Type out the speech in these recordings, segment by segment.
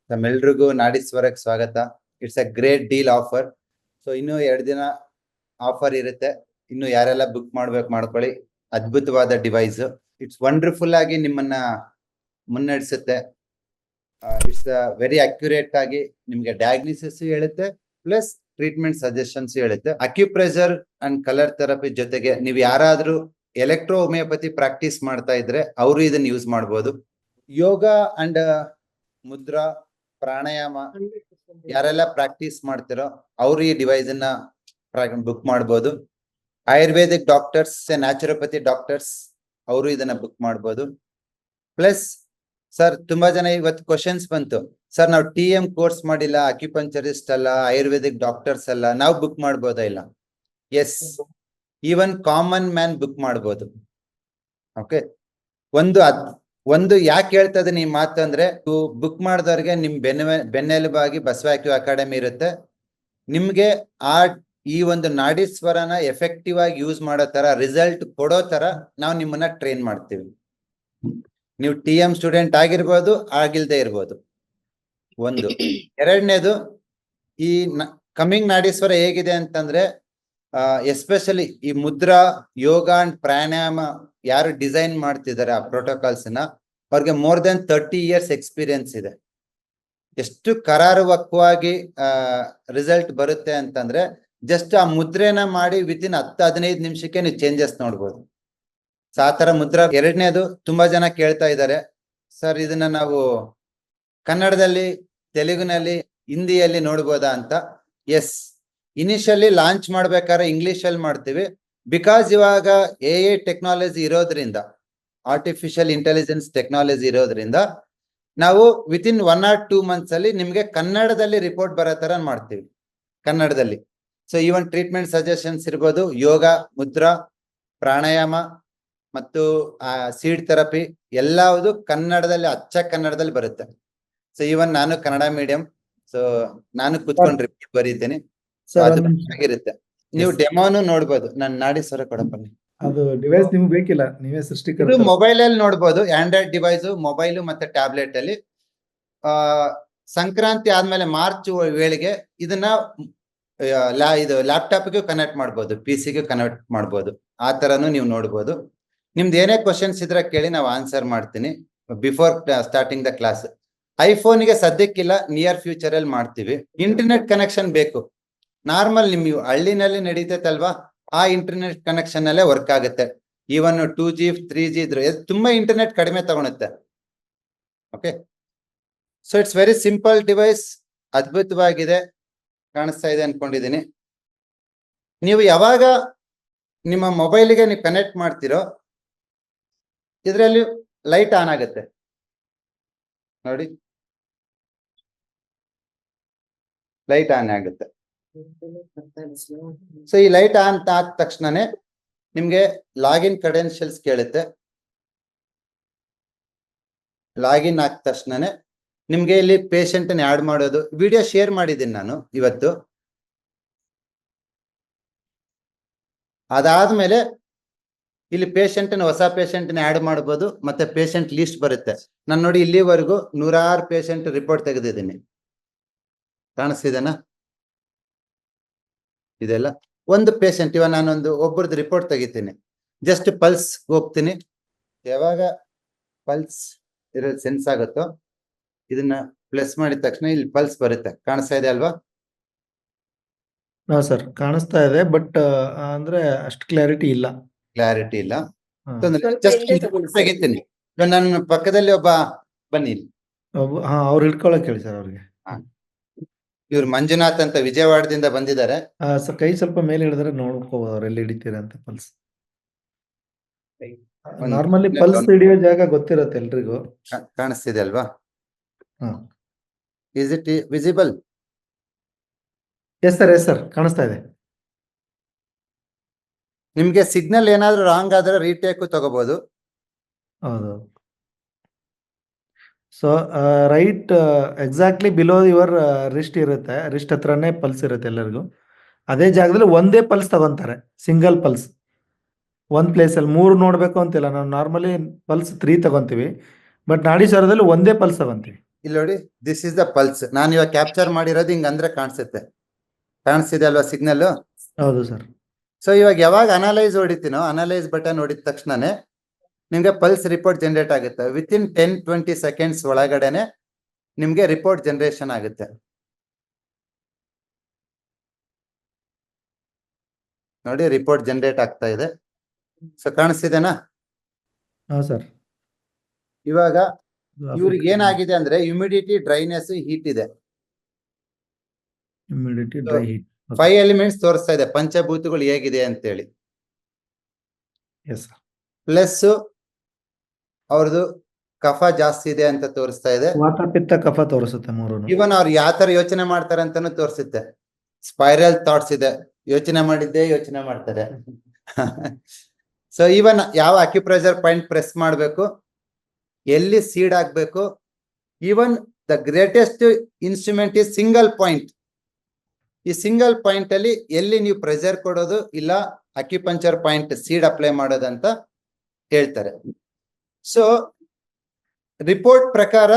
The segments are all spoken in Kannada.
ತಮ್ಮೆಲ್ರಿಗೂ ನಾಡೀಶ್ವರಕ್ಕೆ ಸ್ವಾಗತ. It's a great deal offer. So ಇನ್ನು 2 ದಿನ ಆಫರ್ ಇರುತ್ತೆ. ಇನ್ನು ಯಾರೆಲ್ಲ ಬುಕ್ ಮಾಡ್ಕೊಳ್ಳಿ. ಅದ್ಭುತವಾದ ಡಿವೈಸ್. ಇಟ್ಸ್ ವಂಡರ್ಫುಲ್ ಆಗಿ ನಿಮ್ಮನ್ನ ಮುನ್ನಡೆಸುತ್ತೆ. ಇಟ್ಸ್ ವೆರಿ ಅಕ್ಯುರೇಟ್ ಆಗಿ ನಿಮ್ಗೆ ಡಯಾಗ್ನೋಸಿಸ್ ಹೇಳುತ್ತೆ, ಪ್ಲಸ್ ಟ್ರೀಟ್ಮೆಂಟ್ ಸಜೆಷನ್ಸ್ ಹೇಳುತ್ತೆ. ಅಕ್ಯುಪ್ರೆಷರ್ ಅಂಡ್ ಕಲರ್ ಥೆರಪಿ ಜೊತೆಗೆ ನೀವು ಯಾರಾದ್ರೂ ಎಲೆಕ್ಟ್ರೋ ಹೋಮಿಯೋಪತಿ ಪ್ರಾಕ್ಟೀಸ್ ಮಾಡ್ತಾ ಇದ್ರೆ ಅವರು ಇದನ್ನ ಯೂಸ್ ಮಾಡ್ಬೋದು. ಯೋಗ ಅಂಡ್ ಮುದ್ರಾ, ಪ್ರಾಣಾಯಾಮ ಯಾರೆಲ್ಲ ಪ್ರಾಕ್ಟೀಸ್ ಮಾಡ್ತಿರೋ ಅವರು ಈ ಡಿವೈಸ್ ಅನ್ನ ಬುಕ್ ಮಾಡ್ಬೋದು. ಆಯುರ್ವೇದಿಕ್ ಡಾಕ್ಟರ್ಸ್, ನ್ಯಾಚುರೋಪತಿ ಡಾಕ್ಟರ್ಸ್ ಅವರು ಇದನ್ನ ಬುಕ್ ಮಾಡ್ಬೋದು. ಪ್ಲಸ್ ಸರ್, ತುಂಬಾ ಜನ ಇವತ್ತು ಕ್ವಶನ್ಸ್ ಬಂತು, ಸರ್ ನಾವು TM ಕೋರ್ಸ್ ಮಾಡಿಲ್ಲ, ಅಕ್ಯುಪಂಚರಿಸ್ಟ್ ಅಲ್ಲ, ಆಯುರ್ವೇದಿಕ್ ಡಾಕ್ಟರ್ಸ್ ಅಲ್ಲ, ನಾವು ಬುಕ್ ಮಾಡ್ಬೋದಾ? ಇಲ್ಲ, yes, even common man book ಮಾಡ್ಬೋದು. ಓಕೆ, ಒಂದು ಯಾಕೆ ಹೇಳ್ತಾ ಇದೀನಿ ಈ ಮಾತು ಅಂದ್ರೆ, ಬುಕ್ ಮಾಡಿದವ್ರಿಗೆ ನಿಮ್ ಬೆನ್ನೆಲುಬಾಗಿ ಬಸವ ಅಕಾಡೆಮಿ ಇರುತ್ತೆ. ನಿಮ್ಗೆ ಈ ಒಂದು ನಾಡೀಶ್ವರನ ಎಫೆಕ್ಟಿವ್ ಆಗಿ ಯೂಸ್ ಮಾಡೋ ತರ, ರಿಸಲ್ಟ್ ಕೊಡೋ ತರ ನಾವು ನಿಮ್ಮನ್ನ ಟ್ರೈನ್ ಮಾಡ್ತೀವಿ. ನೀವು TM ಸ್ಟೂಡೆಂಟ್ ಆಗಿರ್ಬೋದು, ಆಗಿಲ್ದೇ ಇರ್ಬೋದು. ಒಂದು. ಎರಡನೇದು, ಈ ಕಮಿಂಗ್ ನಾಡೀಶ್ವರ ಹೇಗಿದೆ ಅಂತಂದ್ರೆ, ಎಸ್ಪೆಷಲಿ ಈ ಮುದ್ರಾ, ಯೋಗ ಅಂಡ್ ಪ್ರಾಣಾಯಾಮ ಯಾರು ಡಿಸೈನ್ ಮಾಡ್ತಿದ್ದಾರೆ ಆ ಪ್ರೋಟೋಕಾಲ್ಸ್ ನ, ಅವ್ರಿಗೆ ಮೋರ್ ದೆನ್ 30 years ಎಕ್ಸ್ಪೀರಿಯನ್ಸ್ ಇದೆ. ಎಷ್ಟು ಕರಾರುವಕ್ಕವಾಗಿ ರಿಸಲ್ಟ್ ಬರುತ್ತೆ ಅಂತಂದ್ರೆ, ಜಸ್ಟ್ ಆ ಮುದ್ರೆನ ಮಾಡಿ ವಿತಿನ್ 10-15 ನಿಮಿಷಕ್ಕೆ ನೀವು ಚೇಂಜಸ್ ನೋಡ್ಬೋದು. ಆ ತರ ಮುದ್ರಾ. ಎರಡನೇದು, ತುಂಬಾ ಜನ ಕೇಳ್ತಾ ಇದ್ದಾರೆ, ಸರ್ ಇದನ್ನ ನಾವು ಕನ್ನಡದಲ್ಲಿ, ತೆಲುಗಿನಲ್ಲಿ, ಹಿಂದಿಯಲ್ಲಿ ನೋಡ್ಬೋದಾ ಅಂತ. ಎಸ್, ಇನಿಷಿಯಲಿ ಲಾಂಚ್ ಮಾಡ್ಬೇಕಾದ್ರೆ ಇಂಗ್ಲಿಷ್ ಅಲ್ಲಿ ಮಾಡ್ತೀವಿ. ಬಿಕಾಸ್ ಇವಾಗ AI ಟೆಕ್ನಾಲಜಿ ಇರೋದ್ರಿಂದ, ಆರ್ಟಿಫಿಷಿಯಲ್ ಇಂಟೆಲಿಜೆನ್ಸ್ ಟೆಕ್ನಾಲಜಿ ಇರೋದ್ರಿಂದ, ನಾವು ವಿತಿನ್ 1 or 2 months ಅಲ್ಲಿ ನಿಮ್ಗೆ ಕನ್ನಡದಲ್ಲಿ ರಿಪೋರ್ಟ್ ಬರೋ ತರ ಮಾಡ್ತೀವಿ, ಕನ್ನಡದಲ್ಲಿ. ಸೊ ಈವನ್ ಟ್ರೀಟ್ಮೆಂಟ್ ಸಜೆಷನ್ಸ್ ಇರ್ಬೋದು, ಯೋಗ, ಮುದ್ರಾ, ಪ್ರಾಣಾಯಾಮ ಮತ್ತು ಸೀಡ್ ಥೆರಪಿ ಎಲ್ಲವುದು ಕನ್ನಡದಲ್ಲಿ, ಅಚ್ಚ ಕನ್ನಡದಲ್ಲಿ ಬರುತ್ತೆ. ಸೊ ಈವನ್ ನಾನು ಕನ್ನಡ ಮೀಡಿಯಂ, ಸೊ ನಾನು ಕುತ್ಕೊಂಡು ರಿಪೋರ್ಟ್ ಬರೀತೀನಿ. ಆಗಿರುತ್ತೆ. ನೀವು ಡೆಮೋನು ನೋಡ್ಬೋದು. ನಾನು ನಾಡೀಶ್ವರ ಕೊಡಪ್ಪಲ್ಲಿ. ಅದು ಡಿವೈಸ್ ನಿಮ್ಗೆ ಬೇಕಿಲ್ಲ, ನೀವೇ ಸೃಷ್ಟಿಕರ್ತ. ಇದು ಮೊಬೈಲ್ ಅಲ್ಲಿ ನೋಡ್ಬೋದು, ಆಂಡ್ರಾಯ್ಡ್ ಡಿವೈಸ್, ಮೊಬೈಲ್ ಮತ್ತೆ ಟ್ಯಾಬ್ಲೆಟ್ ಅಲ್ಲಿ. ಸಂಕ್ರಾಂತಿ ಆದ್ಮೇಲೆ ಮಾರ್ಚ್ ವೇಳೆಗೆ ಇದನ್ನ ಇದು ಲ್ಯಾಪ್ಟಾಪ್ಗೂ ಕನೆಕ್ಟ್ ಮಾಡ್ಬೋದು, PC-ಗೂ ಕನೆಕ್ಟ್ ಮಾಡ್ಬೋದು. ಆ ತರನು ನೀವು ನೋಡ್ಬೋದು. ನಿಮ್ದು ಏನೇ ಕ್ವಶನ್ಸ್ ಇದ್ರೆ ಕೇಳಿ, ನಾವು ಆನ್ಸರ್ ಮಾಡ್ತೀನಿ ಬಿಫೋರ್ ಸ್ಟಾರ್ಟಿಂಗ್ ದ ಕ್ಲಾಸ್. ಐಫೋನ್ಗೆ ಸದ್ಯಕ್ಕಿಲ್ಲ, ನಿಯರ್ ಫ್ಯೂಚರ್ ಅಲ್ಲಿ ಮಾಡ್ತೀವಿ. ಇಂಟರ್ನೆಟ್ ಕನೆಕ್ಷನ್ ಬೇಕು. ನಾರ್ಮಲ್ ನಿಮ್ ಹಳ್ಳಿನಲ್ಲಿ ನಡೀತೈತಲ್ವಾ, ಆ ಇಂಟರ್ನೆಟ್ ಕನೆಕ್ಷನ್ ಅಲ್ಲೇ ವರ್ಕ್ ಆಗುತ್ತೆ. ಈವನ್ 2G 3G ಇದ್ರೆ ತುಂಬಾ ಇಂಟರ್ನೆಟ್ ಕಡಿಮೆ ತಗೊಳುತ್ತೆ. Okay, so it's very simple device. ಅದ್ಭುತವಾಗಿದೆ, ಕಾಣಿಸ್ತಾ ಇದೆ ಅನ್ಕೊಂಡಿದ್ದೀನಿ. ನೀವು ಯಾವಾಗ ನಿಮ್ಮ ಮೊಬೈಲಿಗೆ ನೀವು ಕನೆಕ್ಟ್ ಮಾಡ್ತಿರೋ, ಇದರಲ್ಲಿ ಲೈಟ್ ಆನ್ ಆಗುತ್ತೆ ನೋಡಿ, ಲೈಟ್ ಆನ್ ಆಗುತ್ತೆ. ಸೊ ಈ ಲೈಟ್ ಆನ್ ಆದ ತಕ್ಷಣನೇ ನಿಮ್ಗೆ ಲಾಗಿನ್ ಕ್ರೆಡೆನ್ಷಿಯಲ್ಸ್ ಕೇಳುತ್ತೆ. ಲಾಗಿನ್ ಆದ ತಕ್ಷಣನೇ ನಿಮ್ಗೆ ಇಲ್ಲಿ ಪೇಷಂಟ್ ಆಡ್ ಮಾಡೋದು, ವಿಡಿಯೋ ಶೇರ್ ಮಾಡಿದ್ದೀನಿ ನಾನು ಇವತ್ತು. ಅದಾದ್ಮೇಲೆ ಇಲ್ಲಿ ಹೊಸ ಪೇಷಂಟ್ ಆಡ್ ಮಾಡಬಹುದು, ಮತ್ತೆ ಪೇಷಂಟ್ ಲಿಸ್ಟ್ ಬರುತ್ತೆ. ನಾನು ನೋಡಿ ಇಲ್ಲಿವರೆಗೂ 106 ಪೇಷಂಟ್ ರಿಪೋರ್ಟ್ ತೆಗೆದಿದ್ದೀನಿ. ಕಾಣಿಸ್ತಿದೆನಾ ಇದೆಲ್ಲ? ಒಂದು ಪೇಷಂಟ್, ಇವಾಗ ನಾನೊಂದು ಒಬ್ಬರದ್ದು ರಿಪೋರ್ಟ್ ತೆಗಿತೀನಿ. ಜಸ್ಟ್ ಪಲ್ಸ್ ಹೋಗ್ತೀನಿ. ಯಾವಾಗ ಪಲ್ಸ್ ಇರೋದು ಸೆನ್ಸ್ ಆಗುತ್ತೋ ಇದನ್ನ ಪ್ಲಸ್ ಮಾಡಿದ ತಕ್ಷಣ ಇಲ್ಲಿ ಪಲ್ಸ್ ಬರುತ್ತೆ. ಕಾಣಿಸ್ತಾ ಇದೆ ಅಲ್ವಾ? ಹಾ ಸರ್, ಕಾಣಿಸ್ತಾ ಇದೆ, ಬಟ್ ಅಂದ್ರೆ ಅಷ್ಟು ಕ್ಲಾರಿಟಿ ಇಲ್ಲ. ಜಸ್ಟ್ ತೆಗಿತೀನಿ. ನನ್ನ ಪಕ್ಕದಲ್ಲಿ ಒಬ್ಬ ಬನ್ನಿ, ಅವ್ರು ಹಿಡ್ಕೊಳಕ್ ಹೇಳಿ ಸರ್ ಅವ್ರಿಗೆ. ಇವ್ರು ಮಂಜುನಾಥ್ ಅಂತ ವಿಜಯವಾಡದಿಂದ ಬಂದಿದ್ದಾರೆ. ಸರ್, ಕೈ ಸ್ವಲ್ಪ ಮೇಲೆ ಹಿಡಿದ್ರೆ ನೋಡ್ಕೋಬಹುದು ಅವ್ರು ಎಲ್ಲಿ ಹಿಡಿತೀರ ಅಂತ ಪಲ್ಸ್. ನಾರ್ಮಲಿ ಪಲ್ಸ್ ಹಿಡಿಯೋ ಜಾಗ ಗೊತ್ತಿರತ್ತೆ ಎಲ್ರಿಗೂ. ಕಾಣಿಸ್ತಿದೆ ಅಲ್ವಾ? Is it visible? Yes sir, ಕಾಣಿಸ್ತಾ ಇದೆ. ನಿಮ್ಗೆ ಸಿಗ್ನಲ್ ಏನಾದ್ರೂ ರಾಂಗ್ ಆದ್ರೆ ರೀಟೇಕ್ ತಗೋಬಹುದು. ಹೌದು. So right exactly below your wrist ಇರುತ್ತೆ, ರಿಸ್ಟ್ ಹತ್ರನೇ ಪಲ್ಸ್ ಇರುತ್ತೆ ಎಲ್ಲರಿಗೂ. ಅದೇ ಜಾಗದಲ್ಲಿ ಒಂದೇ ಪಲ್ಸ್ ತಗೊಂತಾರೆ, ಸಿಂಗಲ್ ಪಲ್ಸ್. ಒಂದ್ ಪ್ಲೇಸ್ ಅಲ್ಲಿ 3 ನೋಡ್ಬೇಕು ಅಂತಿಲ್ಲ. ನಾವು ನಾರ್ಮಲಿ ಪಲ್ಸ್ 3 ತಗೊಂತೀವಿ, ಬಟ್ ನಾಡೀಶ್ವರದಲ್ಲಿ ಒಂದೇ ಪಲ್ಸ್ ತಗೊಂತೀವಿ. ಇಲ್ಲಿ ನೋಡಿ, ದಿಸ್ ಇಸ್ ದ ಪಲ್ಸ್. ನಾನು ಇವಾಗ ಕ್ಯಾಪ್ಚರ್ ಮಾಡಿರೋದು ಹಿಂಗ ಅಂದ್ರೆ ಕಾಣಿಸ್ತಿದೆ ಅಲ್ವಾ ಸಿಗ್ನಲ್. ಹೌದು ಸರ್. ಸೊ ಇವಾಗ ಯಾವಾಗ ಅನಲೈಸ್ ಹೊಡಿತೀನೋ, ಅನಲೈಸ್ ಬಟನ್ ಹೊಡಿದ ತಕ್ಷಣನೇ ನಿಮ್ಗೆ ಪಲ್ಸ್ ರಿಪೋರ್ಟ್ ಜನರೇಟ್ ಆಗುತ್ತೆ. ವಿತಿನ್ 10-20 ಸೆಕೆಂಡ್ಸ್ ಒಳಗಡೆನೆ ನಿಮ್ಗೆ ರಿಪೋರ್ಟ್ ಜನರೇಷನ್ ಆಗುತ್ತೆ. ನೋಡಿ, ರಿಪೋರ್ಟ್ ಜನರೇಟ್ ಆಗ್ತಾ ಇದೆ. ಸೊ ಕಾಣಿಸ್ತಿದೆನಾ? ಹಾ ಸರ್. ಇವಾಗ ಇವ್ರಿಗೆ ಏನಾಗಿದೆ ಅಂದ್ರೆ ಹ್ಯುಮಿಡಿಟಿ, ಡ್ರೈನೆಸ್, ಹೀಟ್ ಇದೆ. Humidity, dry heat. 5 ಎಲಿಮೆಂಟ್ಸ್ ತೋರಿಸ್ತಾ ಇದೆ ಪಂಚಭೂತಗಳು ಹೇಗಿದೆ ಅಂತೇಳಿ. Yes sir. ಪ್ಲಸ್ ಅವ್ರದ್ದು ಕಫ ಜಾಸ್ತಿ ಇದೆ ಅಂತ ತೋರಿಸ್ತಾ ಇದೆ. ವಾತ ಪಿತ್ತ ಕಫ ತೋರಿಸುತ್ತೆ ಮೂರು. ಇವನ್ ಅವ್ರು ಯಾವ ತರ ಯೋಚನೆ ಮಾಡ್ತಾರೆ ಅಂತಾನು ತೋರಿಸುತ್ತೆ. ಸ್ಪೈರಲ್ ಥಾಟ್ಸ್ ಇದೆ, ಯೋಚನೆ ಮಾಡಿದ್ದೆ ಯೋಚನೆ ಮಾಡ್ತಾರೆ. ಸೊ ಇವನ್ ಯಾವ ಅಕ್ಯುಪ್ರೆಷರ್ ಪಾಯಿಂಟ್ ಪ್ರೆಸ್ ಮಾಡಬೇಕು, ಎಲ್ಲಿ ಸೀಡ್ ಆಗ್ಬೇಕು. Even the greatest instrument is single point. ಈ ಸಿಂಗಲ್ ಪಾಯಿಂಟ್ ಅಲ್ಲಿ ಎಲ್ಲಿ ನೀವು ಪ್ರೆಷರ್ ಕೊಡೋದು ಇಲ್ಲ ಅಕ್ಯುಪಂಚರ್ ಪಾಯಿಂಟ್ ಸೀಡ್ ಅಪ್ಲೈ ಮಾಡೋದಂತ ಹೇಳ್ತಾರೆ. ಸೊ ರಿಪೋರ್ಟ್ ಪ್ರಕಾರ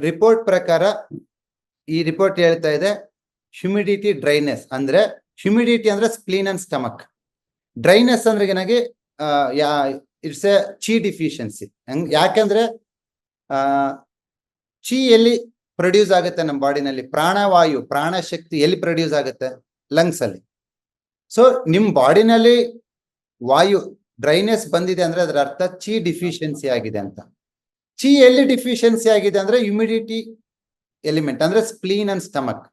ರಿಪೋರ್ಟ್ ಪ್ರಕಾರ ಈ ರಿಪೋರ್ಟ್ ಹೇಳ್ತಾ ಇದೆ ಹ್ಯುಮಿಡಿಟಿ, ಡ್ರೈನೆಸ್. ಅಂದ್ರೆ ಹ್ಯುಮಿಡಿಟಿ ಅಂದ್ರೆ ಸ್ಪ್ಲೀನ್ ಅಂಡ್ ಸ್ಟಮಕ್. ಡ್ರೈನೆಸ್ ಅಂದ್ರೆ ಏನಾಗಿ ಇಟ್ಸ್ ಎ ಚಿ ಡಿಫಿಷಿಯನ್ಸಿ. ಯಾಕಂದ್ರೆ ಚಿ ಎಲ್ಲಿ ಪ್ರೊಡ್ಯೂಸ್ ಆಗುತ್ತೆ ನಮ್ಮ ಬಾಡಿನಲ್ಲಿ, ಪ್ರಾಣವಾಯು, ಪ್ರಾಣ ಶಕ್ತಿ ಎಲ್ಲಿ ಪ್ರೊಡ್ಯೂಸ್ ಆಗುತ್ತೆ? ಲಂಗ್ಸ್ ಅಲ್ಲಿ. ಸೊ ನಿಮ್ ಬಾಡಿನಲ್ಲಿ ವಾಯು ಡ್ರೈನೆಸ್ ಬಂದಿದೆ ಅಂದ್ರೆ ಅದರ ಅರ್ಥ ಚಿ ಡಿಫಿಷಿಯನ್ಸಿ ಆಗಿದೆ ಅಂತ. ಚಿ ಎಲ್ಲಿ ಡಿಫಿಷಿಯನ್ಸಿ ಆಗಿದೆ ಅಂದ್ರೆ ಹ್ಯುಮಿಡಿಟಿ ಎಲಿಮೆಂಟ್ ಅಂದ್ರೆ ಸ್ಪ್ಲೀನ್ ಅಂಡ್ ಸ್ಟಮಕ್.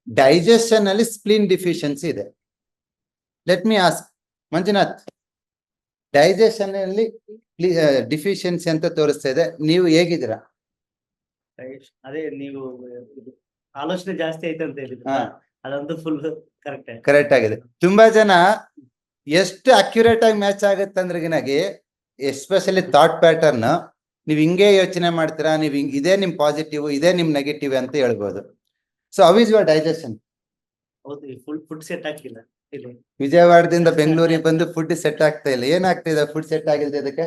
ಡೈಜೆಷನ್ ಅಲ್ಲಿ ಸ್ಪ್ಲೀನ್ ಡಿಫಿಷಿಯನ್ಸಿ ಇದೆ. Let me ask Manjunath, digestion ಅಲ್ಲಿ ಡಿಫಿಷಿಯನ್ಸಿ ಅಂತ ತೋರಿಸ್ತಾ ಇದೆ, ನೀವು ಹೇಗಿದ್ದೀರಾ? ಅದೇ ನೀವು ಆಲೋಚನೆ ಜಾಸ್ತಿ ಐತೆ ಅಂತ ಹೇಳಿದ್ರೆ ಹಾ. ಅದಂತೂ ಫುಲ್ ಕರೆಕ್ಟ್. ಕರೆಕ್ಟ್ ಆಗಿದೆ. ತುಂಬಾ ಜನ ಎಷ್ಟು ಅಕ್ಯುರೇಟ್ ಆಗಿ ಮ್ಯಾಚ್ ಆಗುತ್ತೆ ಅಂದ್ರೆಗಿನಾಗಿ, ಎಸ್ಪೆಷಲಿ ಥಾಟ್ ಪ್ಯಾಟರ್ನ್, ನೀವ್ ಹಿಂಗೆ ಯೋಚನೆ ಮಾಡ್ತೀರಾ, ನೀವ್ ಇದೇ ನಿಮ್ ಪಾಸಿಟಿವ್, ಇದೇ ನಿಮ್ ನೆಗೆಟಿವ್ ಅಂತ ಹೇಳ್ಬೋದು. So how is your digestion? ಹೌದು, ಫುಡ್ ಸೆಟ್ ಹಾಕಿಲ್ಲ ಇಲ್ಲಿ. ವಿಜಯವಾಡದಿಂದ ಬೆಂಗಳೂರಿಗೆ ಬಂದು ಫುಡ್ ಸೆಟ್ ಆಗ್ತಾ ಇಲ್ಲ. ಏನಾಗ್ತಿದೆ ಫುಡ್ ಸೆಟ್ ಆಗಿಲ್ದೆ ಅದಕ್ಕೆ?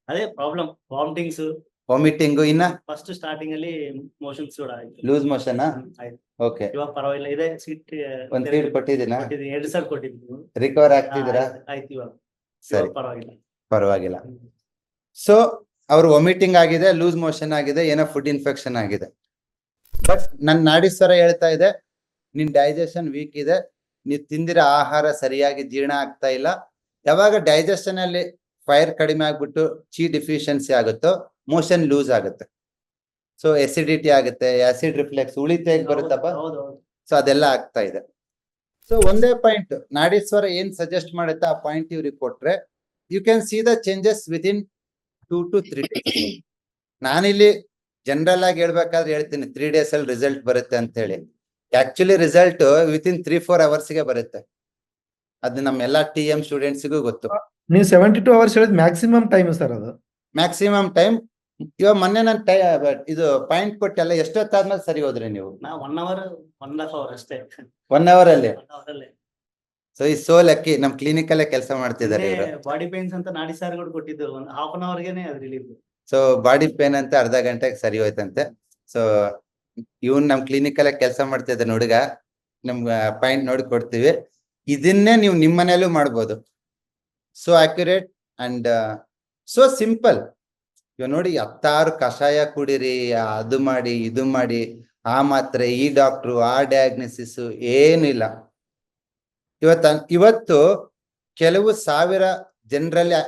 ಅದೇ ಪ್ರಾಬ್ಲಮ್, ವಾಮಿಟಿಂಗ್ಸ್, ವಾಮಿಟಿಂಗು, ಇನ್ನ ಫಸ್ಟ್ ಸ್ಟಾರ್ಟಿಂಗ್ ಅಲ್ಲಿ ಮೋಷನ್ಸ್ ಕೂಡ ಆಯ್ತು. Loose motion. ಆಯ್ತು, ಓಕೆ, ಇವಾಗ ಪರವಾಗಿಲ್ಲ. ಇದೆ ಸೀಟ್ ಒಂದ್ ಸೀಟ್ ಕೊಟ್ಟಿದ್ದೀನಾ? 2 ಸಲ ಕೊಟ್ಟಿದ್ದೀನಿ. ರಿಕವರ್ ಆಗ್ತಿದ್ದೀರಾ? ಆಯ್ತು, ಇವಾಗ ಸರಿ, ಪರವಾಗಿಲ್ಲ. ಪರವಾಗಿಲ್ಲ. ಸೊ ಅವ್ರು ವಾಮಿಟಿಂಗ್ ಆಗಿದೆ, ಲೂಸ್ ಮೋಷನ್ ಆಗಿದೆ, ಏನೋ ಫುಡ್ ಇನ್ಫೆಕ್ಷನ್ ಆಗಿದೆ. ಬಟ್ ನನ್ನ ನಾಡೀಶ್ವರ ಹೇಳ್ತಾ ಇದೆ ನಿನ್ ಡೈಜೆಷನ್ ವೀಕ್ ಇದೆ, ನೀವು ತಿಂದಿರೋ ಆಹಾರ ಸರಿಯಾಗಿ ಜೀರ್ಣ ಆಗ್ತಾ ಇಲ್ಲ. ಯಾವಾಗ ಡೈಜೆಷನ್ ಅಲ್ಲಿ ಫೈರ್ ಕಡಿಮೆ ಆಗ್ಬಿಟ್ಟು ಚಿ ಡಿಫಿಷಿಯನ್ಸಿ ಆಗುತ್ತೋ ಮೋಷನ್ ಲೂಸ್ ಆಗುತ್ತೆ. ಸೊ ಎಸಿಡಿಟಿ ಆಗುತ್ತೆ, ಆಸಿಡ್ ರಿಫ್ಲೆಕ್ಸ್, ಉಳಿತ ಹೇಗೆ ಬರುತ್ತಪ್ಪ. ಸೊ ಅದೆಲ್ಲ ಆಗ್ತಾ ಇದೆ. ಸೊ ಒಂದೇ ಪಾಯಿಂಟ್ ನಾಡೀಶ್ವರ ಏನ್ ಸಜೆಸ್ಟ್ ಮಾಡುತ್ತೆ ಆ ಪಾಯಿಂಟ್ ಇವ್ರಿಗೆ ಕೊಟ್ರೆ you can see the changes within 2 to 3 days. ನಾನಿಲ್ಲಿ ಜನರಲ್ ಆಗಿ ಹೇಳ್ಬೇಕಾದ್ರೆ ಹೇಳ್ತೀನಿ 3 days ಅಲ್ಲಿ ರಿಸಲ್ಟ್ ಬರುತ್ತೆ ಅಂತ ಹೇಳಿ. ಆಕ್ಚುಲಿ ರಿಸಲ್ಟ್ ವಿತಿನ್ 3-4 hours ಗೆ ಬರುತ್ತೆ. ಅದು ನಮ್ಮ ಎಲ್ಲಾ TM ಸ್ಟೂಡೆಂಟ್ಸ್ಗೂ ಗೊತ್ತು. ನೀವು 72 hours ಹೇಳಿದ್ ಮ್ಯಾಕ್ಸಿಮಮ್ ಟೈಮ್ ಸರ್ ಅದು. Maximum time. ಇವಾಗ ಮೊನ್ನೆ ನಾನು ಇದು ಪಾಯಿಂಟ್ ಕೊಟ್ಟೆಲ್ಲ ಎಷ್ಟೊತ್ತಾದ್ಮೇಲೆ ಸರಿ ಹೋದ್ರಿ ನೀವು? 1 hour 1.5 hour ಅಷ್ಟೇ. 1 hour ಅಲ್ಲಿ. 1 hour ಅಲ್ಲೇ. ಸೊ ಈ ಸೋ ಲಕ್ಕಿ, ನಮ್ ಕ್ಲಿನಿಕ್ ಅಲ್ಲೇ ಕೆಲಸ ಮಾಡ್ತಿದ್ದಾರೆ ಇವರು. ಬಾಡಿ ಪೇನ್ಸ್ ಅಂತ ನಾಡಿ ಸಾರ್ ಕೂಡ ಕೊಟ್ಟಿದ್ದು, 1/2 hour ಗೆನೆ ಅದು ರಿಲೀಫ್. ಸೊ ಬಾಡಿ ಪೇನ್ ಅಂತ ಅರ್ಧ ಗಂಟೆಗೆ ಸರಿ ಹೋಯ್ತಂತೆ. ಸೊ ಇವನ್ ನಮ್ ಕ್ಲಿನಿಕ್ ಅಲ್ಲೇ ಕೆಲಸ ಮಾಡ್ತಿದ್ದಾನೆ ಹುಡುಗ, ನಮ್ಗೆ ಪಾಯಿಂಟ್ ನೋಡಿ ಕೊಡ್ತೀವಿ. ಇದನ್ನೇ ನೀವು ನಿಮ್ಮ ಮನೆಯಲ್ಲೂ ಮಾಡ್ಬೋದು. So accurate and so simple. ಇವಾಗ ನೋಡಿ 16 ಕಷಾಯ ಕುಡಿರಿ, ಅದು ಮಾಡಿ ಇದು ಮಾಡಿ, ಆ ಮಾತ್ರೆ, ಈ ಡಾಕ್ಟ್ರು, ಆ ಡಯಾಗ್ನೋಸಿಸ್ ಏನಿಲ್ಲ. ಇವತ್ತು ಕೆಲವು ಸಾವಿರ ಜನರಲ್ಲಿ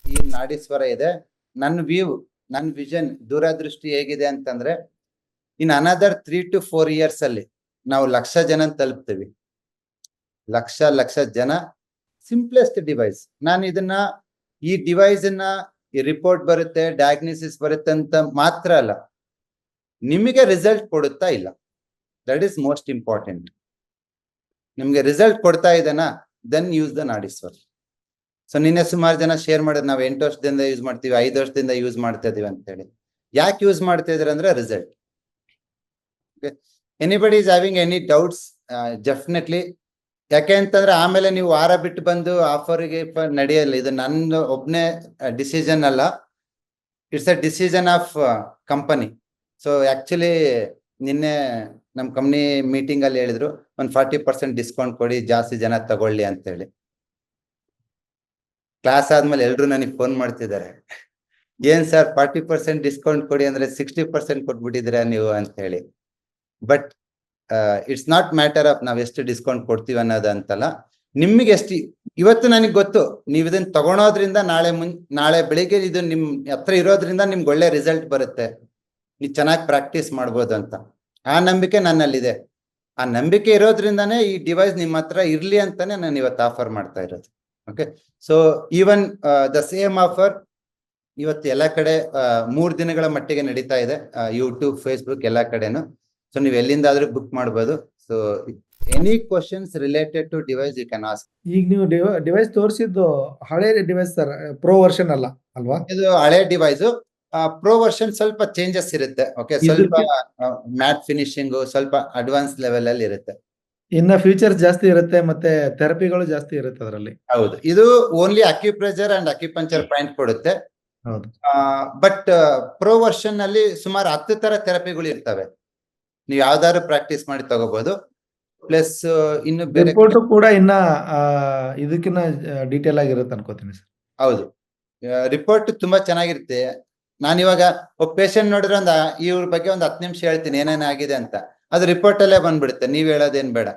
ಈ ನಾಡೀಶ್ವರ ಇದೆ. ನನ್ನ ವ್ಯೂ, ನನ್ನ ವಿಷನ್, ದೂರದೃಷ್ಟಿ ಹೇಗಿದೆ ಅಂತಂದ್ರೆ ಇನ್ ಅನದರ್ 3 to 4 years ಅಲ್ಲಿ ನಾವು 1,00,000 ಜನ ತಲುಪ್ತೀವಿ. ಲಕ್ಷ ಜನ. Simplest device. ನಾನು ಇದನ್ನ ಈ ಡಿವೈಸ್ ಈ ರಿಪೋರ್ಟ್ ಬರುತ್ತೆ, ಡಯಾಗ್ನೋಸಿಸ್ ಬರುತ್ತೆ ಅಂತ ಮಾತ್ರ ಅಲ್ಲ, ನಿಮಗೆ ರಿಸಲ್ಟ್ ಕೊಡುತ್ತಾ ಇಲ್ಲ, ದಟ್ ಈಸ್ ಮೋಸ್ಟ್ ಇಂಪಾರ್ಟೆಂಟ್. ನಿಮ್ಗೆ ರಿಸಲ್ಟ್ ಕೊಡ್ತಾ ಇದ್ದಾನಾ, ದೆನ್ ಯೂಸ್ ದ ನಾಡೀಶ್ವರ. ಸೊ ನಿನ್ನೆ ಸುಮಾರು ಜನ ಶೇರ್ ಮಾಡೋದು ನಾವು 8 ವರ್ಷದಿಂದ ಯೂಸ್ ಮಾಡ್ತೀವಿ, 5 ವರ್ಷದಿಂದ ಯೂಸ್ ಮಾಡ್ತಾ ಇದೀವಿ ಅಂತ ಹೇಳಿ. ಯಾಕೆ ಯೂಸ್ ಮಾಡ್ತಾ ಇದ್ರ ಅಂದ್ರೆ result. Anybody is having any doubts? Definitely. ಯಾಕೆ ಅಂತಂದ್ರೆ ಆಮೇಲೆ ನೀವು ವಾರ ಬಿಟ್ಟು ಬಂದು ಆಫರ್ಗೆ ನಡೆಯಲ್ಲ. ಇದು ನನ್ನ ಒಬ್ನೇ ಡಿಸಿಷನ್ ಅಲ್ಲ, it's a decision of company. So actually ನಿನ್ನೆ ನಮ್ ಕಂಪ್ನಿ ಮೀಟಿಂಗ್ ಅಲ್ಲಿ ಹೇಳಿದ್ರು ಒಂದ್ 40% ಡಿಸ್ಕೌಂಟ್ ಕೊಡಿ, ಜಾಸ್ತಿ ಜನ ತಗೊಳ್ಳಿ ಅಂತ ಹೇಳಿ. ಕ್ಲಾಸ್ ಆದ್ಮೇಲೆ ಎಲ್ರು ನನಗೆ ಫೋನ್ ಮಾಡ್ತಿದ್ದಾರೆ, ಏನ್ ಸರ್ 40% ಡಿಸ್ಕೌಂಟ್ ಕೊಡಿ ಅಂದ್ರೆ 60% ಕೊಟ್ಬಿಟ್ಟಿದ್ದೀರಾ ನೀವು ಅಂತ ಹೇಳಿ. But it's not matter of ನಾವ್ ಎಷ್ಟು ಡಿಸ್ಕೌಂಟ್ ಕೊಡ್ತೀವಿ ಅನ್ನೋದು ಅಂತಲ್ಲ, ನಿಮ್ಗೆ ಎಷ್ಟು. ಇವತ್ತು ನನಗೆ ಗೊತ್ತು ನೀವು ಇದನ್ನ ತಗೊಳೋದ್ರಿಂದ ನಾಳೆ ಬೆಳಿಗ್ಗೆ ಇದು ನಿಮ್ ಹತ್ರ ಇರೋದ್ರಿಂದ ನಿಮ್ಗೆ ಒಳ್ಳೆ ರಿಸಲ್ಟ್ ಬರುತ್ತೆ, ನೀವು ಚೆನ್ನಾಗಿ ಪ್ರಾಕ್ಟೀಸ್ ಮಾಡ್ಬೋದು ಅಂತ. ಆ ನಂಬಿಕೆ ನನ್ನಲ್ಲಿದೆ. ಆ ನಂಬಿಕೆ ಇರೋದ್ರಿಂದಾನೇ ಈ ಡಿವೈಸ್ ನಿಮ್ಮ ಹತ್ರ ಇರ್ಲಿ ಅಂತಾನೆ ನಾನು ಇವತ್ತು ಆಫರ್ ಮಾಡ್ತಾ ಇರೋದು. Okay, so even the same offer ಇವತ್ತು ಎಲ್ಲ ಕಡೆ 3 ದಿನಗಳ ಮಟ್ಟಿಗೆ ನಡೀತಾ ಇದೆ, ಯೂಟ್ಯೂಬ್, ಫೇಸ್ಬುಕ್ ಎಲ್ಲ ಕಡೆನು. ಸೊ ನೀವು ಎಲ್ಲಿಂದಾದ್ರೂ ಬುಕ್ ಮಾಡ್ಬೋದು. So any questions related to device you can ask. ಈಗ ನೀವು ಡಿವೈಸ್ ತೋರಿಸಿದ್ದು ಹಳೆ ಡಿವೈಸ್ ಸರ್, ಪ್ರೋ ವರ್ಷನ್ ಅಲ್ಲ ಅಲ್ವಾ? ಇದು ಹಳೆ ಡಿವೈಸ್. ಪ್ರೋ ವರ್ಷನ್ ಸ್ವಲ್ಪ ಚೇಂಜಸ್ ಇರುತ್ತೆ. ಓಕೆ, ಸ್ವಲ್ಪ ಮ್ಯಾಟ್ ಫಿನಿಶಿಂಗ್ ಸ್ವಲ್ಪ ಅಡ್ವಾನ್ಸ್ ಲೆವೆಲ್ ಅಲ್ಲಿ ಇರುತ್ತೆ. ಇನ್ನ ಫೀಚರ್ಸ್ ಜಾಸ್ತಿ ಇರುತ್ತೆ ಮತ್ತೆ ಥೆರಪಿಗಳು ಜಾಸ್ತಿ ಇರುತ್ತೆ ಅದರಲ್ಲಿ. ಹೌದು, ಇದು only acupressure and acupuncture point ಕೊಡುತ್ತೆ. ಹೌದು. ಬಟ್ ಪ್ರೋ ವರ್ಷನ್ ಅಲ್ಲಿ ಸುಮಾರು 10 ತರ ಥೆರಪಿಗಳು ಇರ್ತವೆ, ನೀವು ಯಾವ್ದಾದ್ರು ಪ್ರಾಕ್ಟೀಸ್ ಮಾಡಿ ತಗೋಬಹುದು. ಪ್ಲಸ್ ಇನ್ನು ಬೇರೆ ರಿಪೋರ್ಟ್ ಕೂಡ ಇನ್ನ ಇದಕ್ಕಿನ್ನ ಡೀಟೇಲ್ ಆಗಿರುತ್ತೆ ಅನ್ಕೋತೀನಿ ಸರ್. ಹೌದು, ರಿಪೋರ್ಟ್ ತುಂಬಾ ಚೆನ್ನಾಗಿರುತ್ತೆ. ನಾನು ಇವಾಗ ಒಬ್ಬ ಪೇಷಂಟ್ ನೋಡಿದ್ರೆ ಇವ್ರ ಬಗ್ಗೆ ಒಂದು 10 ನಿಮಿಷ ಹೇಳ್ತೀನಿ ಏನೇನಾಗಿದೆ ಅಂತ, ಅದು ರಿಪೋರ್ಟ್ ಅಲ್ಲೇ ಬಂದ್ಬಿಡುತ್ತೆ, ನೀವ್ ಹೇಳೋದೇನ್ ಬೇಡ.